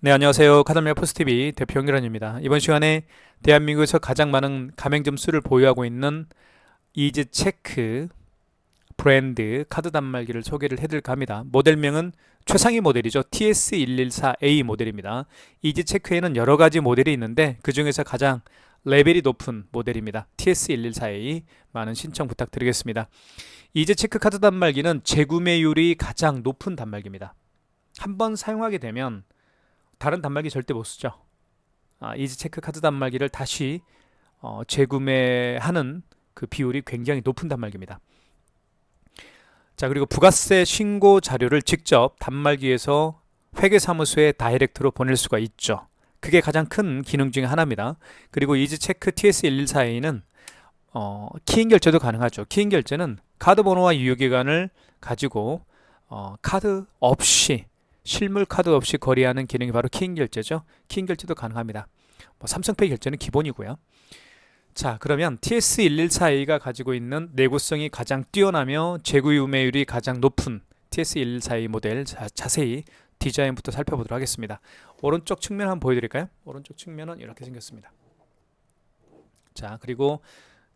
네, 안녕하세요. 카드메어 포스TV 대표 홍기란입니다. 이번 시간에 대한민국에서 가장 많은 가맹점 수를 보유하고 있는 이즈체크 브랜드 카드 단말기를 소개를 해드릴까 합니다. 모델명은 최상위 모델이죠. TS114A 모델입니다. 이즈체크에는 여러 가지 모델이 있는데 그 중에서 가장 레벨이 높은 모델입니다. TS114A 많은 신청 부탁드리겠습니다. 이즈체크 카드 단말기는 재구매율이 가장 높은 단말기입니다. 한번 사용하게 되면 다른 단말기 절대 못 쓰죠. 이즈체크 카드 단말기를 다시 재구매하는 그 비율이 굉장히 높은 단말기입니다. 자, 그리고 부가세 신고 자료를 직접 단말기에서 회계사무소에 다이렉트로 보낼 수가 있죠. 그게 가장 큰 기능 중에 하나입니다. 그리고 이즈체크 TS114A는 키인 결제도 가능하죠. 키인 결제는 카드 번호와 유효기간을 가지고 카드 없이 실물 카드 없이 거래하는 기능이 바로 키인 결제죠. 키인 결제도 가능합니다. 삼성페이 결제는 기본이고요. 자, 그러면 TS114A가 가지고 있는 내구성이 가장 뛰어나며 재구매율이 가장 높은 TS114A 모델, 자세히 디자인부터 살펴보도록 하겠습니다. 오른쪽 측면 한번 보여드릴까요? 오른쪽 측면은 이렇게 생겼습니다. 자, 그리고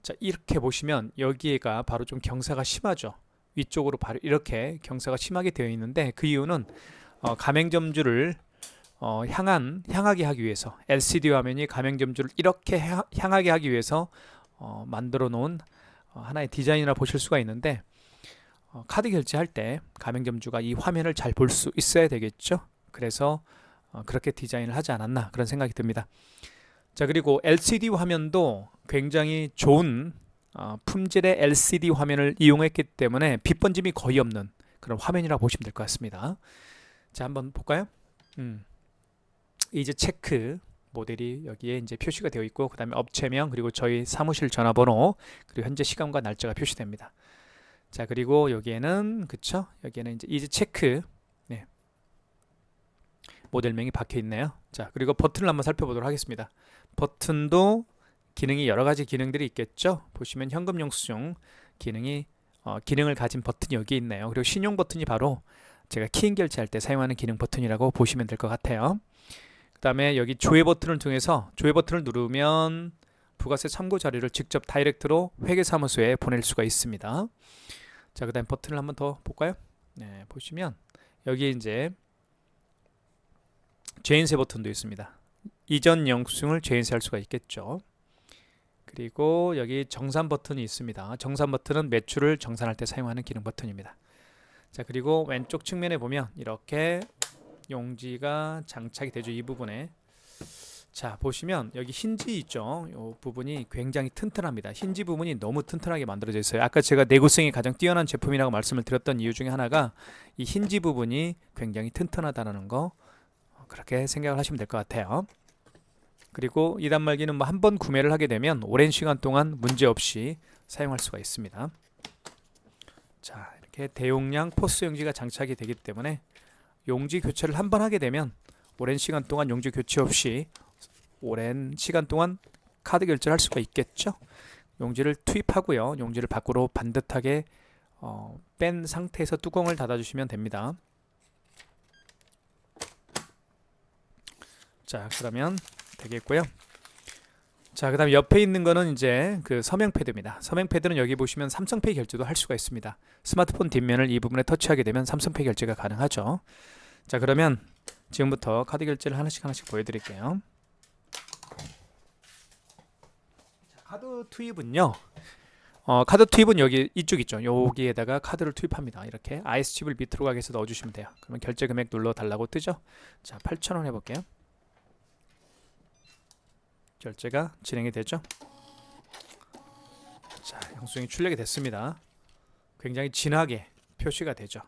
자, 이렇게 보시면 여기가 바로 좀 경사가 심하죠. 위쪽으로 바로 이렇게 경사가 심하게 되어 있는데 그 이유는 가맹점주를 향하게 하기 위해서 LCD 화면이 가맹점주를 이렇게 향하게 하기 위해서 만들어 놓은 하나의 디자인이라 보실 수가 있는데 카드 결제할 때 가맹점주가 이 화면을 잘 볼 수 있어야 되겠죠. 그래서 그렇게 디자인을 하지 않았나 그런 생각이 듭니다. 자, 그리고 LCD 화면도 굉장히 좋은 품질의 LCD 화면을 이용했기 때문에 빛 번짐이 거의 없는 그런 화면이라고 보시면 될 것 같습니다. 자, 한번 볼까요? 이즈체크 모델이 여기에 이제 표시가 되어 있고 그 다음에 업체명 그리고 저희 사무실 전화번호 그리고 현재 시간과 날짜가 표시됩니다. 자, 그리고 여기에는 그쵸? 여기에는 이제 이즈체크 모델명이 박혀 있네요. 자, 그리고 버튼을 한번 살펴보도록 하겠습니다. 버튼도 기능이 여러 가지 기능들이 있겠죠. 보시면 현금 영수증 기능을 가진 버튼이 여기 있네요. 그리고 신용 버튼이 바로 제가 키인 결제할 때 사용하는 기능 버튼이라고 보시면 될 것 같아요. 그 다음에 여기 조회 버튼을 통해서 조회 버튼을 누르면 부가세 참고 자료를 직접 다이렉트로 회계사무소에 보낼 수가 있습니다. 자, 그 다음 버튼을 한번 더 볼까요? 네, 보시면 여기 이제 죄인세 버튼도 있습니다. 이전 영수증을 죄인세할 수가 있겠죠. 그리고 여기 정산 버튼이 있습니다. 정산 버튼은 매출을 정산할 때 사용하는 기능 버튼입니다. 자, 그리고 왼쪽 측면에 보면 이렇게 용지가 장착이 되죠. 이 부분에 자, 보시면 여기 힌지 있죠. 이 부분이 굉장히 튼튼합니다. 힌지 부분이 너무 튼튼하게 만들어져 있어요. 아까 제가 내구성이 가장 뛰어난 제품이라고 말씀을 드렸던 이유 중에 하나가 이 힌지 부분이 굉장히 튼튼하다는 거 그렇게 생각을 하시면 될 것 같아요. 그리고 이 단말기는 뭐 한 번 구매를 하게 되면 오랜 시간 동안 문제없이 사용할 수가 있습니다. 자, 이렇게 대용량 포스 용지가 장착이 되기 때문에 용지 교체를 한 번 하게 되면 오랜 시간 동안 용지 교체 없이 오랜 시간 동안 카드 결제를 할 수가 있겠죠. 용지를 투입하고요. 용지를 밖으로 반듯하게 뺀 상태에서 뚜껑을 닫아주시면 됩니다. 자, 그러면 되겠고요. 자, 그 다음 옆에 있는 거는 이제 그 서명 패드입니다. 서명 패드는 여기 보시면 삼성페이 결제도 할 수가 있습니다. 스마트폰 뒷면을 이 부분에 터치하게 되면 삼성페이 결제가 가능하죠. 자, 그러면 지금부터 카드 결제를 하나씩 보여드릴게요. 자, 카드 투입은요. 카드 투입은 여기 이쪽 있죠. 여기에다가 카드를 투입합니다. 이렇게 IS칩을 밑으로 가게 해서 넣어주시면 돼요. 그러면 결제 금액 눌러 달라고 뜨죠. 자, 8,000원 해볼게요. 결제가 진행이 되죠. 자, 영수증이 출력이 됐습니다. 굉장히 진하게 표시가 되죠.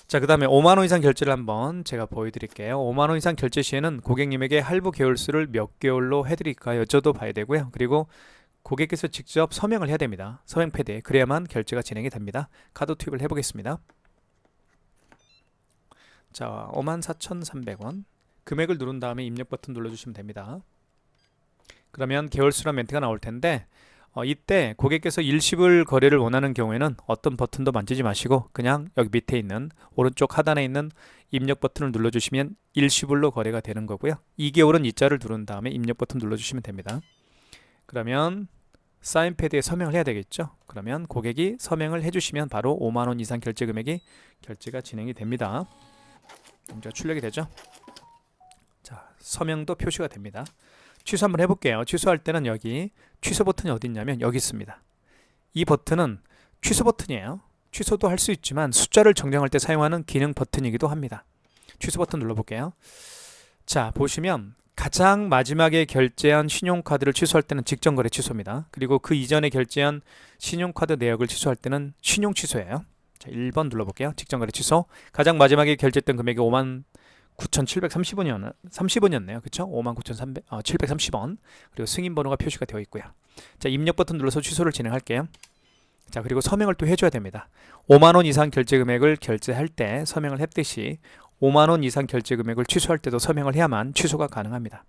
자, 그 다음에 5만원 이상 결제를 한번 제가 보여드릴게요. 5만원 이상 결제 시에는 고객님에게 할부 개월수를 몇 개월로 해드릴까 여쭤도 봐야 되고요. 그리고 고객께서 직접 서명을 해야 됩니다. 서명 패드에 그래야만 결제가 진행이 됩니다. 카드 투입을 해보겠습니다. 자, 54,300원 금액을 누른 다음에 입력 버튼 눌러주시면 됩니다. 그러면 개월수란 멘트가 나올 텐데 이때 고객께서 일시불 거래를 원하는 경우에는 어떤 버튼도 만지지 마시고 그냥 여기 밑에 있는 오른쪽 하단에 있는 입력 버튼을 눌러주시면 일시불로 거래가 되는 거고요. 2개월은 이자를 누른 다음에 입력 버튼 눌러주시면 됩니다. 그러면 사인패드에 서명을 해야 되겠죠. 그러면 고객이 서명을 해주시면 바로 5만원 이상 결제 금액이 결제가 진행이 됩니다. 먼저 출력이 되죠. 자, 서명도 표시가 됩니다. 취소 한번 해볼게요. 취소할 때는 여기 취소 버튼이 어디 있냐면 여기 있습니다. 이 버튼은 취소 버튼이에요. 취소도 할 수 있지만 숫자를 정정할 때 사용하는 기능 버튼이기도 합니다. 취소 버튼 눌러볼게요. 자, 보시면 가장 마지막에 결제한 신용카드를 취소할 때는 직전거래 취소입니다. 그리고 그 이전에 결제한 신용카드 내역을 취소할 때는 신용 취소예요. 자, 1번 눌러볼게요. 직전거래 취소. 가장 마지막에 결제했던 금액이 59,730원이었네요. 그쵸? 59,730원. 그리고 승인번호가 표시가 되어 있고요. 자, 입력 버튼 눌러서 취소를 진행할게요. 자, 그리고 서명을 또 해줘야 됩니다. 5만원 이상 결제 금액을 결제할 때 서명을 했듯이 5만원 이상 결제 금액을 취소할 때도 서명을 해야만 취소가 가능합니다.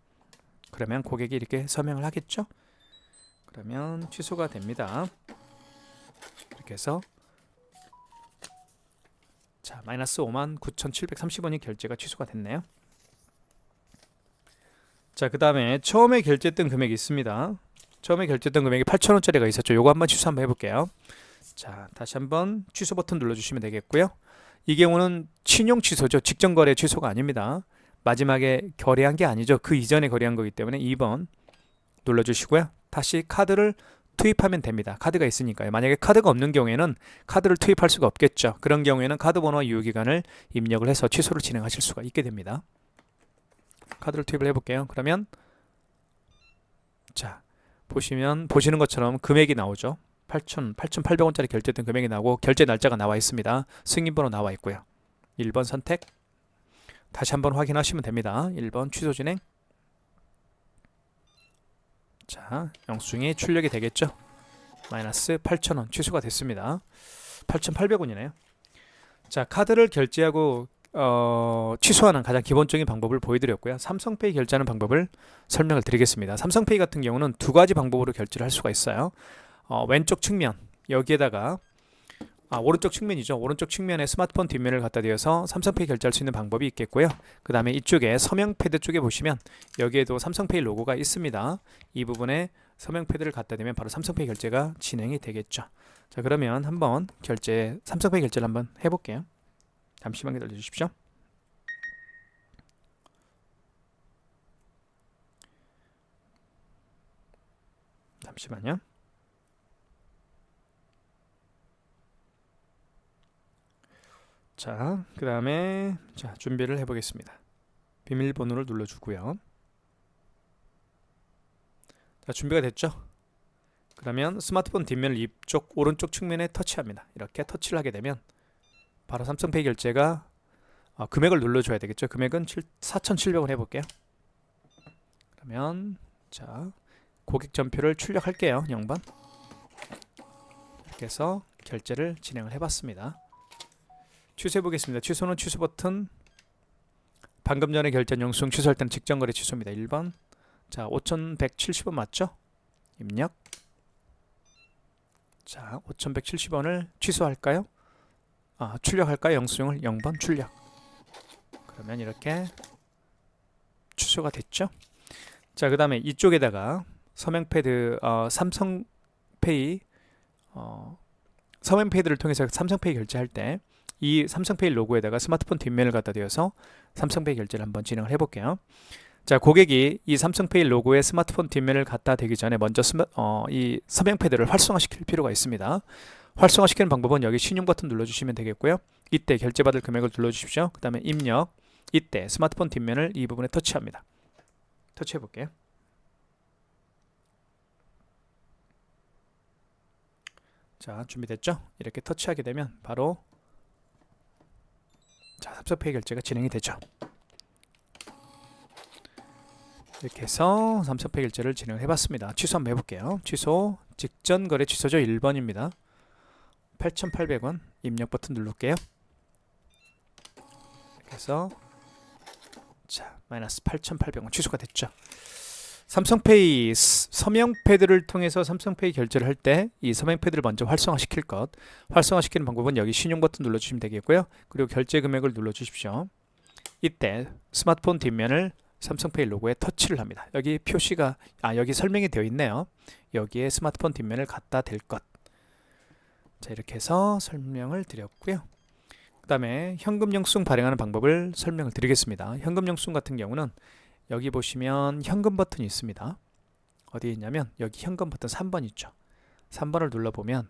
그러면 고객이 이렇게 서명을 하겠죠? 그러면 취소가 됩니다. 이렇게 해서 자, 마이너스 59,730원이 결제가 취소가 됐네요. 자, 그 다음에 처음에 결제했던 금액이 있습니다. 처음에 결제했던 금액이 8,000원짜리가 있었죠. 요거 한번 취소 한번 해볼게요. 자, 다시 한번 취소 버튼 눌러주시면 되겠고요. 이 경우는 신용 취소죠. 직전 거래 취소가 아닙니다. 마지막에 거래한 게 아니죠. 그 이전에 거래한 거기 때문에 2번 눌러주시고요. 다시 카드를 투입하면 됩니다. 카드가 있으니까요. 만약에 카드가 없는 경우에는 카드를 투입할 수가 없겠죠. 그런 경우에는 카드 번호와 유효기간을 입력을 해서 취소를 진행하실 수가 있게 됩니다. 카드를 투입을 해볼게요. 그러면 자, 보시는 것처럼 금액이 나오죠. 8,800원짜리 결제했던 금액이 나오고 결제 날짜가 나와 있습니다. 승인번호 나와 있고요. 1번 선택. 다시 한번 확인하시면 됩니다. 1번 취소 진행. 자, 영수증이 출력이 되겠죠. 마이너스 8,000원 취소가 됐습니다. 8,800원이네요. 자, 카드를 결제하고 취소하는 가장 기본적인 방법을 보여드렸고요. 삼성페이 결제하는 방법을 설명을 드리겠습니다. 삼성페이 같은 경우는 두 가지 방법으로 결제를 할 수가 있어요. 왼쪽 측면 여기에다가 오른쪽 측면이죠. 오른쪽 측면에 스마트폰 뒷면을 갖다 대어서 삼성페이 결제할 수 있는 방법이 있겠고요. 그 다음에 이쪽에 서명 패드 쪽에 보시면 여기에도 삼성페이 로고가 있습니다. 이 부분에 서명 패드를 갖다 대면 바로 삼성페이 결제가 진행이 되겠죠. 자, 그러면 한번 삼성페이 결제를 한번 해볼게요. 잠시만 기다려 주십시오. 잠시만요. 자, 그 다음에 준비를 해보겠습니다. 비밀번호를 눌러주고요. 자, 준비가 됐죠? 그러면 스마트폰 뒷면을 이쪽 오른쪽 측면에 터치합니다. 이렇게 터치를 하게 되면 바로 삼성페이 결제가 금액을 눌러줘야 되겠죠. 금액은 4,700원 해볼게요. 그러면 자, 고객 전표를 출력할게요. 0번. 이렇게 해서 결제를 진행을 해봤습니다. 취소해 보겠습니다. 취소는 취소 버튼. 방금 전에 결제한 영수증 취소할 때는 직전거래 취소입니다. 1번. 자, 5,170원 맞죠? 입력. 자, 5,170원을 취소할까요? 출력할까요? 영수증을 0번 출력. 그러면 이렇게 취소가 됐죠? 자, 그 다음에 이쪽에다가 서명패드 삼성페이 서명패드를 통해서 삼성페이 결제할 때 이 삼성페이 로고에다가 스마트폰 뒷면을 갖다 대어서 삼성페이 결제를 한번 진행을 해볼게요. 자, 고객이 이 삼성페이 로고에 스마트폰 뒷면을 갖다 대기 전에 먼저 이 서명패드를 활성화시킬 필요가 있습니다. 활성화시키는 방법은 여기 신용 버튼 눌러주시면 되겠고요. 이때 결제받을 금액을 눌러주십시오. 그 다음에 입력. 이때 스마트폰 뒷면을 이 부분에 터치합니다. 터치해 볼게요. 자, 준비됐죠? 이렇게 터치하게 되면 바로 자, 삼성페이 결제가 진행이 되죠. 이렇게 해서 삼성페이 결제를 진행을 해봤습니다. 취소 한번 해볼게요. 취소 직전 거래 취소죠. 1번입니다. 8,800원 입력 버튼 누를게요. 이렇게 해서 자, 마이너스 8,800원 취소가 됐죠. 삼성페이 서명패드를 통해서 삼성페이 결제를 할 때 이 서명패드를 먼저 활성화시킬 것. 활성화시키는 방법은 여기 신용 버튼 눌러주시면 되겠고요. 그리고 결제 금액을 눌러주십시오. 이때 스마트폰 뒷면을 삼성페이 로고에 터치를 합니다. 여기 표시가 여기 설명이 되어 있네요. 여기에 스마트폰 뒷면을 갖다 댈 것. 자, 이렇게 해서 설명을 드렸고요. 그 다음에 현금 영수증 발행하는 방법을 설명을 드리겠습니다. 현금 영수증 같은 경우는 여기 보시면 현금 버튼이 있습니다. 어디에 있냐면 여기 현금 버튼 3번 있죠. 3번을 눌러보면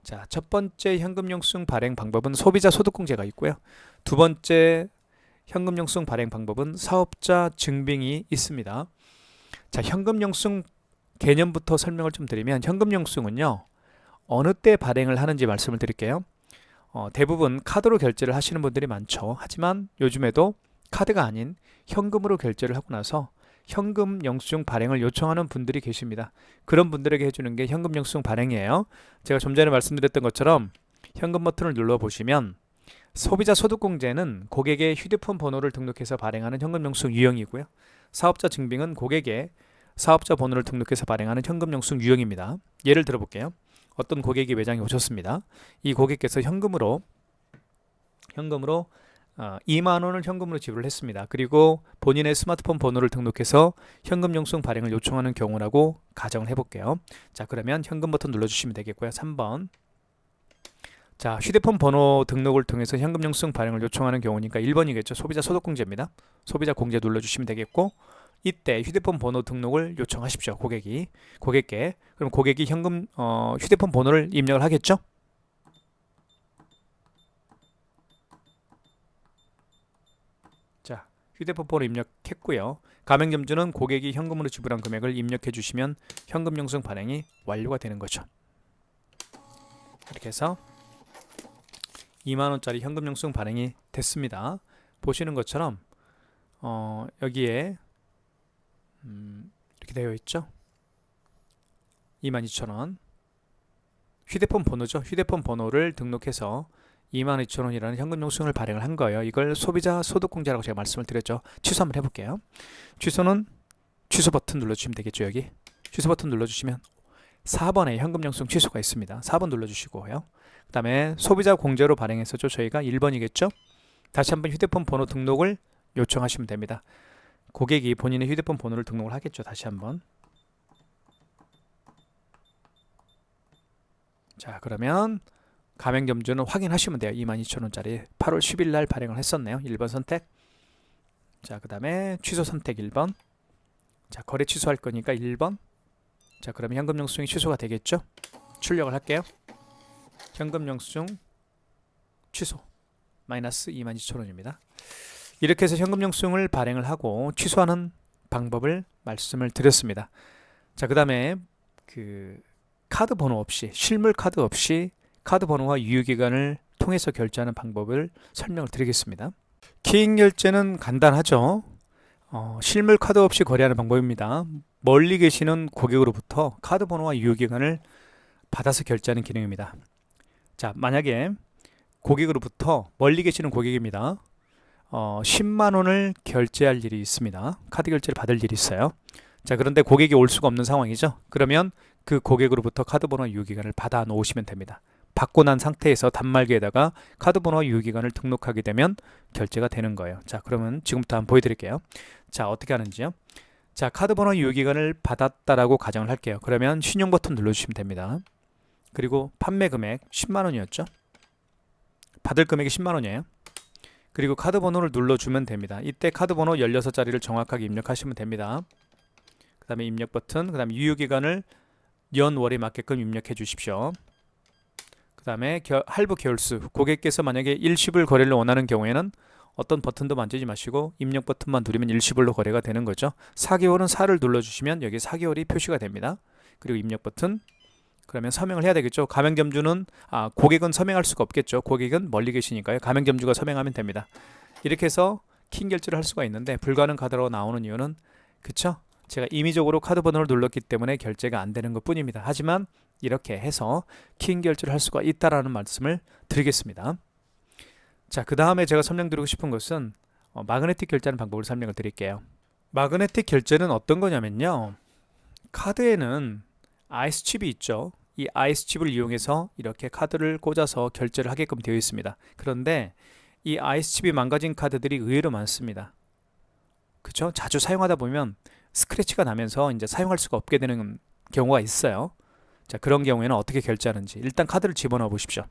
자, 첫 번째 현금 영수증 발행 방법은 소비자 소득공제가 있고요. 두 번째 현금 영수증 발행 방법은 사업자 증빙이 있습니다. 자, 현금 영수증 개념부터 설명을 좀 드리면 현금 영수증은요, 어느 때 발행을 하는지 말씀을 드릴게요. 대부분 카드로 결제를 하시는 분들이 많죠. 하지만 요즘에도 카드가 아닌 현금으로 결제를 하고 나서 현금 영수증 발행을 요청하는 분들이 계십니다. 그런 분들에게 해주는 게 현금 영수증 발행이에요. 제가 좀 전에 말씀드렸던 것처럼 현금 버튼을 눌러보시면 소비자 소득공제는 고객의 휴대폰 번호를 등록해서 발행하는 현금 영수증 유형이고요. 사업자 증빙은 고객의 사업자 번호를 등록해서 발행하는 현금 영수증 유형입니다. 예를 들어볼게요. 어떤 고객이 매장에 오셨습니다. 이 고객께서 현금으로 2만 원을 현금으로 지불을 했습니다. 그리고 본인의 스마트폰 번호를 등록해서 현금 영수증 발행을 요청하는 경우라고 가정을 해볼게요. 자, 그러면 현금 버튼 눌러주시면 되겠고요. 3번. 자, 휴대폰 번호 등록을 통해서 현금 영수증 발행을 요청하는 경우니까 1번이겠죠. 소비자 소득공제입니다. 소비자 공제 눌러주시면 되겠고, 이때 휴대폰 번호 등록을 요청하십시오. 고객께. 그럼 고객이 휴대폰 번호를 입력을 하겠죠. 자, 휴대폰 번호 입력했고요. 가맹점주는 고객이 현금으로 지불한 금액을 입력해 주시면 현금 영수증 발행이 완료가 되는 거죠. 이렇게 해서 2만원짜리 현금 영수증 발행이 됐습니다. 보시는 것처럼 여기에 이렇게 되어 있죠. 22,000원. 휴대폰 번호죠. 휴대폰 번호를 등록해서 22,000원이라는 현금 영수증을 발행을 한 거예요. 이걸 소비자 소득공제라고 제가 말씀을 드렸죠. 취소 한번 해볼게요. 취소는 취소 버튼 눌러주시면 되겠죠. 여기 취소 버튼 눌러주시면 4번에 현금 영수증 취소가 있습니다. 4번 눌러주시고요. 그 다음에 소비자 공제로 발행했었죠. 저희가 1번이겠죠. 다시 한번 휴대폰 번호 등록을 요청하시면 됩니다. 고객이 본인의 휴대폰 번호를 등록을 하겠죠. 다시 한번. 자, 그러면 가맹점주는 확인하시면 돼요. 22,000원짜리 8월 10일 날 발행을 했었네요. 1번 선택. 자, 그 다음에 취소 선택 1번. 자, 거래 취소할 거니까 1번. 자, 그러면 현금 영수증이 취소가 되겠죠. 출력을 할게요. 현금 영수증 취소 마이너스 22,000원입니다. 이렇게 해서 현금 영수증을 발행을 하고 취소하는 방법을 말씀을 드렸습니다. 자, 그 다음에 카드 번호 없이, 실물 카드 없이 카드 번호와 유효기간을 통해서 결제하는 방법을 설명을 드리겠습니다. 키잉 결제는 간단하죠. 실물 카드 없이 거래하는 방법입니다. 멀리 계시는 고객으로부터 카드 번호와 유효기간을 받아서 결제하는 기능입니다. 자, 만약에 고객으로부터 멀리 계시는 고객입니다. 10만 원을 결제할 일이 있습니다. 카드 결제를 받을 일이 있어요. 자, 그런데 고객이 올 수가 없는 상황이죠. 그러면 그 고객으로부터 카드 번호와 유효기간을 받아 놓으시면 됩니다. 받고 난 상태에서 단말기에다가 카드 번호와 유효기간을 등록하게 되면 결제가 되는 거예요. 자, 그러면 지금부터 한번 보여드릴게요. 자, 어떻게 하는지요? 자, 카드 번호 유효기간을 받았다라고 가정을 할게요. 그러면 신용 버튼 눌러주시면 됩니다. 그리고 판매 금액 10만 원이었죠. 받을 금액이 10만 원이에요. 그리고 카드 번호를 눌러주면 됩니다. 이때 카드 번호 16자리를 정확하게 입력하시면 됩니다. 그 다음에 입력 버튼, 그 다음에 유효기간을 연월에 맞게끔 입력해 주십시오. 그 다음에 할부 개월수, 고객께서 만약에 일시불 거래를 원하는 경우에는 어떤 버튼도 만지지 마시고 입력 버튼만 누르면 일시불로 거래가 되는 거죠. 4개월은 4를 눌러주시면 여기 4개월이 표시가 됩니다. 그리고 입력 버튼, 그러면 서명을 해야 되겠죠. 가맹점주는 고객은 서명할 수가 없겠죠. 고객은 멀리 계시니까요. 가맹점주가 서명하면 됩니다. 이렇게 해서 킹 결제를 할 수가 있는데 불가능 카드로 나오는 이유는 그쵸? 제가 임의적으로 카드 번호를 눌렀기 때문에 결제가 안 되는 것 뿐입니다. 하지만 이렇게 해서 킹 결제를 할 수가 있다라는 말씀을 드리겠습니다. 자, 그 다음에 제가 설명드리고 싶은 것은 마그네틱 결제하는 방법을 설명을 드릴게요. 마그네틱 결제는 어떤 거냐면요. 카드에는 아이스칩이 있죠. 이 아이스칩을 이용해서 이렇게 카드를 꽂아서 결제를 하게끔 되어 있습니다. 그런데 이 ISCB 망가진 카드들이 의외로 많습니다. 그쵸? 자주 사용하다 보면 스크래치가 나면서 이제 사용할 수가 없게 되는 경우가 있어요. 자, 그런 경우에는 어떻게 결제하는지 일단 카드를 집어넣어 보십시오.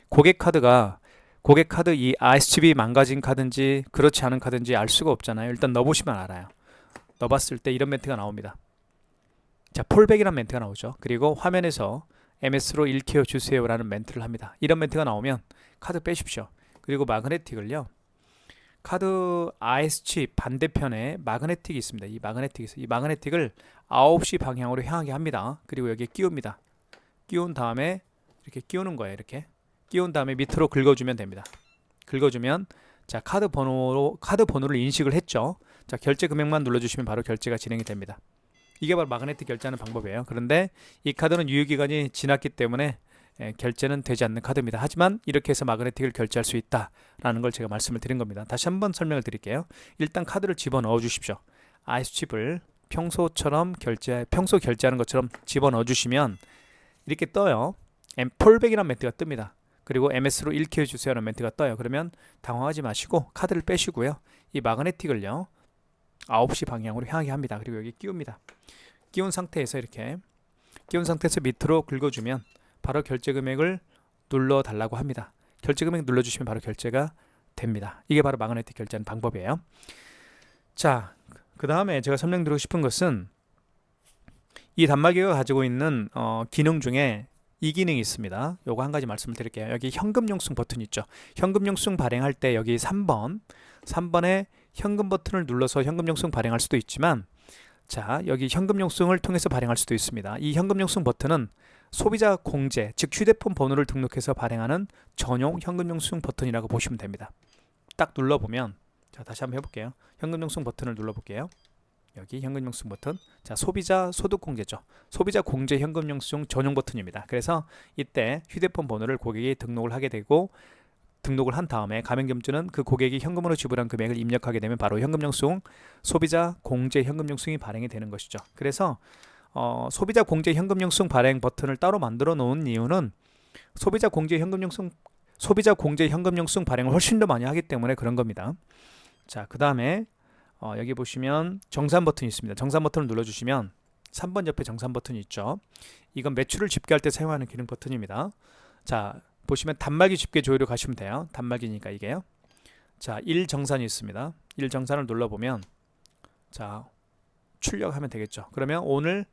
고객 카드 이 ISCB 망가진 카드인지 그렇지 않은 카드인지 알 수가 없잖아요. 일단 넣어보시면 알아요. 넣어봤을 때 이런 멘트가 나옵니다. 자, 폴백이라는 멘트가 나오죠. 그리고 화면에서 MS로 일깨워 주세요라는 멘트를 합니다. 이런 멘트가 나오면 카드 빼십시오. 그리고 마그네틱을요. 카드 ISC 반대편에 마그네틱이 있습니다. 이 마그네틱을 9시 방향으로 향하게 합니다. 그리고 여기에 끼웁니다. 끼운 다음에 이렇게 끼우는 거예요. 이렇게 끼운 다음에 밑으로 긁어주면 됩니다. 긁어주면 자, 카드 번호를 인식을 했죠. 자, 결제 금액만 눌러주시면 바로 결제가 진행이 됩니다. 이게 바로 마그네틱 결제하는 방법이에요. 그런데 이 카드는 유효기간이 지났기 때문에 결제는 되지 않는 카드입니다. 하지만 이렇게 해서 마그네틱을 결제할 수 있다라는 걸 제가 말씀을 드린 겁니다. 다시 한번 설명을 드릴게요. 일단 카드를 집어넣어 주십시오. ISC칩을 평소 결제하는 것처럼 집어넣어 주시면 이렇게 떠요. 폴백이라는 멘트가 뜹니다. 그리고 MS로 일깨워 주세요라는 멘트가 떠요. 그러면 당황하지 마시고 카드를 빼시고요. 이 마그네틱을요. 9시 방향으로 향하게 합니다. 그리고 여기 끼웁니다. 끼운 상태에서 밑으로 긁어주면 바로 결제 금액을 눌러 달라고 합니다. 결제 금액 눌러주시면 바로 결제가 됩니다. 이게 바로 마그네틱 결제하는 방법이에요. 자, 그 다음에 제가 설명드리고 싶은 것은 이 단말기가 가지고 있는 기능 중에 이 기능이 있습니다. 요거 한 가지 말씀을 드릴게요. 여기 현금 영수증 버튼 있죠. 현금 영수증 발행할 때 여기 3번에 현금 버튼을 눌러서 현금 영수증 발행할 수도 있지만 자, 여기 현금 영수증을 통해서 발행할 수도 있습니다. 이 현금 영수증 버튼은 소비자 공제, 즉 휴대폰 번호를 등록해서 발행하는 전용 현금 영수증 버튼이라고 보시면 됩니다. 딱 눌러보면 자, 다시 한번 해볼게요. 현금 영수증 버튼을 눌러볼게요. 여기 현금 영수증 버튼. 자, 소비자 소득 공제죠. 소비자 공제 현금 영수증 전용 버튼입니다. 그래서 이때 휴대폰 번호를 고객이 등록을 하게 되고 등록을 한 다음에 가맹점주는 그 고객이 현금으로 지불한 금액을 입력하게 되면 바로 현금 영수증 소비자 공제 현금 영수증이 발행이 되는 것이죠. 그래서 소비자 공제 현금 영수증 발행 버튼을 따로 만들어 놓은 이유는 소비자 공제 현금 영수증 발행을 훨씬 더 많이 하기 때문에 그런 겁니다. 자, 그 다음에 여기 보시면 정산 버튼이 있습니다. 정산 버튼을 눌러주시면 3번 옆에 정산 버튼이 있죠. 이건 매출을 집계할 때 사용하는 기능 버튼입니다. 자, 보시면 단말기 집계 조회로 가시면 돼요. 단말기니까 이게요. 자, 1정산이 있습니다. 1정산을 눌러보면 자, 출력하면 되겠죠. 그러면 오늘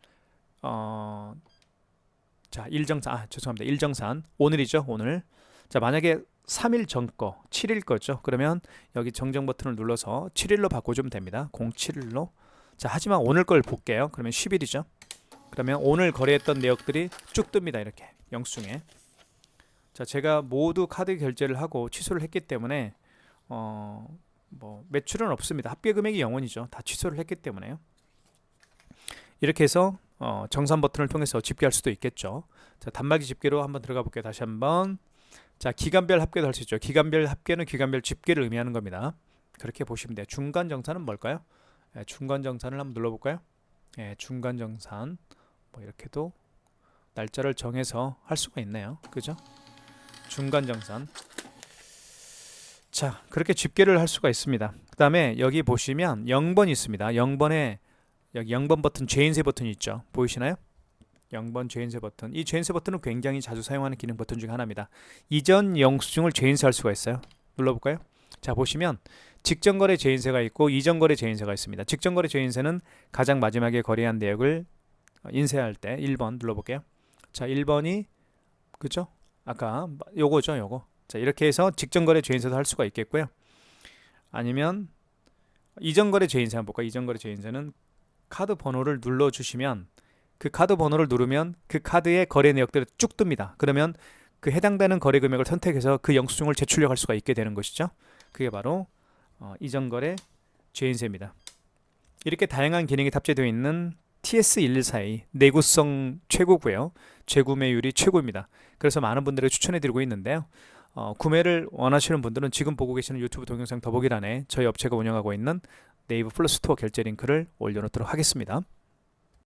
자, 1정산 오늘이죠. 오늘. 자, 만약에 3일 전 거 7일 거죠. 그러면 여기 정정 버튼을 눌러서 7일로 바꿔주면 됩니다. 07일로. 자, 하지만 오늘 걸 볼게요. 그러면 10일이죠. 그러면 오늘 거래했던 내역들이 쭉 뜹니다. 이렇게 영수증에. 자, 제가 모두 카드 결제를 하고 취소를 했기 때문에 뭐 매출은 없습니다. 합계 금액이 0원이죠. 다 취소를 했기 때문에요. 이렇게 해서 정산 버튼을 통해서 집계할 수도 있겠죠. 자, 단말기 집계로 한번 들어가 볼게요. 다시 한번. 자, 기간별 합계도 할 수 있죠. 기간별 합계는 기간별 집계를 의미하는 겁니다. 그렇게 보시면 돼요. 중간 정산은 뭘까요? 중간 정산을 한번 눌러볼까요? 중간 정산 뭐 이렇게도 날짜를 정해서 할 수가 있네요. 그죠? 중간 정산. 자, 그렇게 집계를 할 수가 있습니다. 그 다음에 여기 보시면 0번이 있습니다. 0번에 여기 0번 버튼 죄인세 버튼이 있죠. 보이시나요? 0번 죄인세 버튼. 이 죄인세 버튼은 굉장히 자주 사용하는 기능 버튼 중에 하나입니다. 이전 영수증을 죄인세할 수가 있어요. 눌러볼까요? 자, 보시면 직전거래 죄인세가 있고 이전거래 죄인세가 있습니다. 직전거래 죄인세는 가장 마지막에 거래한 내역을 인쇄할 때 1번 눌러볼게요. 자, 1번이 그죠? 아까 요거죠, 요거. 자, 이렇게 해서 직전거래 죄인세도 할 수가 있겠고요. 아니면 이전거래 죄인세 한번 볼까요? 이전거래 죄인세는 카드 번호를 눌러주시면 그 카드 번호를 누르면 그 카드의 거래 내역들이 쭉 뜹니다. 그러면 그 해당되는 거래 금액을 선택해서 그 영수증을 재출력할 수가 있게 되는 것이죠. 그게 바로 이전거래 죄인세입니다. 이렇게 다양한 기능이 탑재되어 있는 TS1142 내구성 최고고요. 재구매율이 최고입니다. 그래서 많은 분들에게 추천해드리고 있는데요. 구매를 원하시는 분들은 지금 보고 계시는 유튜브 동영상 더보기란에 저희 업체가 운영하고 있는 네이버 플러스 스토어 결제 링크를 올려놓도록 하겠습니다.